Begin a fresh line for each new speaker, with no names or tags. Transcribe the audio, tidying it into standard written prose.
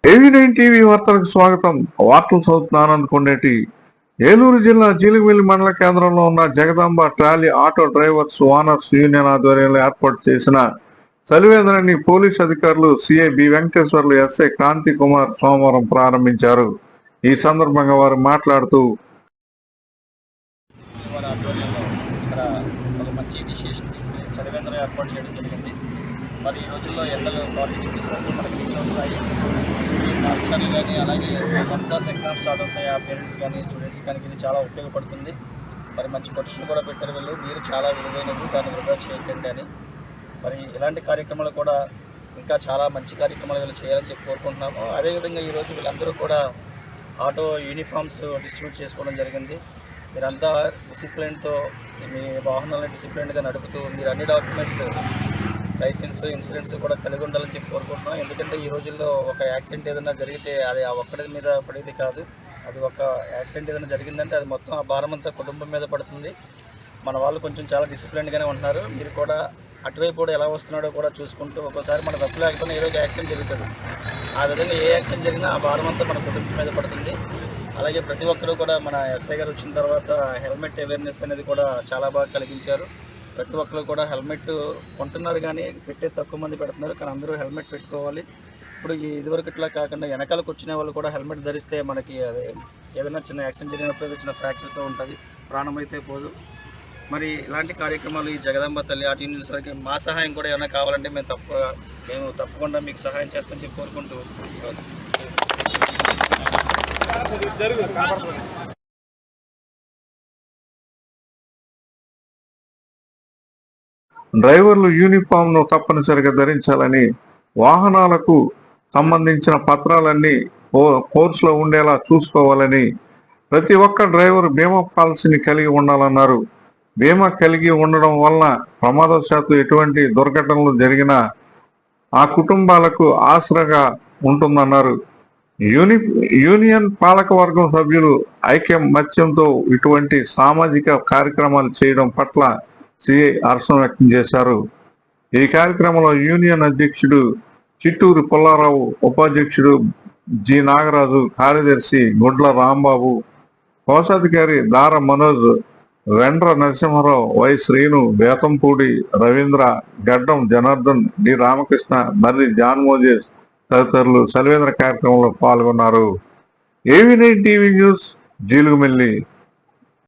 AV9 TV వార్తలకు స్వాగతం. వార్తలు చదువుతున్న ఆనంద్ కొండేటి. ఏలూరు జిల్లా జీలుగుమిల్లి మండల కేంద్రంలో ఉన్న Jagadamba trolley auto drivers owners union ఆధ్వర్యంలో ఏర్పాటు చేసిన చలివేంద్రాన్ని పోలీసు అధికారులు CI B Venkateswarlu, SI Kranthi Kumar సోమవారం ప్రారంభించారు. ఈ సందర్భంగా వారు మాట్లాడుతూ
మరి ఈ రోజుల్లో ఎండలు 40 డిగ్రీస్ వరకు మనకి రీచ్ అవుతున్నాయి. ఈ పాఠశాలలు కానీ అలాగే 10th క్లాస్ ఎగ్జామ్స్ స్టార్ట్ అవుతాయి. ఆ పేరెంట్స్ కానీ స్టూడెంట్స్ కానీ ఇది చాలా ఉపయోగపడుతుంది. మరి మంచి పొజిషన్ కూడా పెట్టారు వీళ్ళు. మీరు చాలా విలువైనది, దాన్ని వృధా చేయకండి అని. మరి ఇలాంటి కార్యక్రమాలు కూడా ఇంకా చాలా మంచి కార్యక్రమాలు వీళ్ళు చేయాలని చెప్పి కోరుకుంటున్నాము. అదేవిధంగా ఈరోజు వీళ్ళందరూ కూడా ఆటో యూనిఫామ్స్ డిస్ట్రిబ్యూట్ చేసుకోవడం జరిగింది. మీరంతా డిసిప్లిన్తో మీ వాహనాలను డిసిప్లిన్గా నడుపుతూ మీరు అన్ని డాక్యుమెంట్స్, లైసెన్స్, ఇన్సూరెన్స్ కూడా కలిగి ఉండాలని చెప్పి కోరుకుంటున్నాం. ఎందుకంటే ఈ రోజుల్లో ఒక యాక్సిడెంట్ ఏదైనా జరిగితే అది ఆ ఒక్కడి మీద పడేది కాదు. అది ఒక యాక్సిడెంట్ ఏదైనా జరిగిందంటే అది మొత్తం ఆ భారం అంతా కుటుంబం మీద పడుతుంది. మన వాళ్ళు కొంచెం చాలా డిసిప్లిన్గానే ఉంటున్నారు. మీరు కూడా అటువైపు కూడా ఎలా వస్తున్నాడో కూడా చూసుకుంటూ ఒక్కోసారి మన తప్పు లేకపోయినా ఏదో యాక్సిడెంట్ జరుగుతుంది. ఆ విధంగా ఏ యాక్సిడెంట్ జరిగినా ఆ భారం అంతా మన కుటుంబం మీద పడుతుంది. అలాగే ప్రతి ఒక్కరూ కూడా మన ఎస్ఐ గారు వచ్చిన తర్వాత హెల్మెట్ అవేర్నెస్ అనేది కూడా చాలా బాగా కలిగించారు. ప్రతి ఒక్కరు కూడా హెల్మెట్ కొంటున్నారు, కానీ పెట్టే తక్కువ మంది పెడుతున్నారు. కానీ అందరూ హెల్మెట్ పెట్టుకోవాలి. ఇప్పుడు ఇదివరకు ఇట్లా కాకుండా వెనకాలకు వచ్చిన వాళ్ళు కూడా హెల్మెట్ ధరిస్తే మనకి అదే ఏదైనా చిన్న యాక్సిడెంట్ జరిగినప్పుడు చిన్న ఫ్రాక్చర్తో ఉంటుంది, ప్రాణం అయితే పోదు. మరి ఇలాంటి కార్యక్రమాలు ఈ జగదాంబ తల్లి ఆటో యూనివర్సిటీకి మా సహాయం కూడా ఏమైనా కావాలంటే మేము తప్పకుండా మీకు సహాయం చేస్తామని చెప్పి కోరుకుంటూ
డ్రైవర్లు యూనిఫామ్ ను తప్పనిసరిగా ధరించాలని, వాహనాలకు సంబంధించిన పత్రాలన్నీ కోర్సులో ఉండేలా చూసుకోవాలని, ప్రతి ఒక్క డ్రైవర్ బీమా పాలసీని కలిగి ఉండాలన్నారు. బీమా కలిగి ఉండడం వలన ప్రమాదవశాత్తు ఎటువంటి దుర్ఘటనలు జరిగినా ఆ కుటుంబాలకు ఆసరాగా ఉంటుందన్నారు. యూనియన్ పాలకవర్గం సభ్యులు ఐకమత్యంతో ఇటువంటి సామాజిక కార్యక్రమాలు చేయడం పట్ల సిఐ హర్షం వ్యక్తం చేశారు. ఈ కార్యక్రమంలో యూనియన్ అధ్యక్షుడు చిట్టూరు పుల్లారావు, ఉపాధ్యక్షుడు జి నాగరాజు, కార్యదర్శి గుడ్ల రాంబాబు, కోశాధికారి దార మనోజ్, వెండ్ర నరసింహారావు, వై శ్రీను, బేతంపూడి రవీంద్ర, గడ్డం జనార్దన్, డి రామకృష్ణ, మర్రి జాన్ మోజేస్ తదితరులు చలివేంద్ర కార్యక్రమంలో పాల్గొన్నారు. AV9 TV news, Jeelugumilli.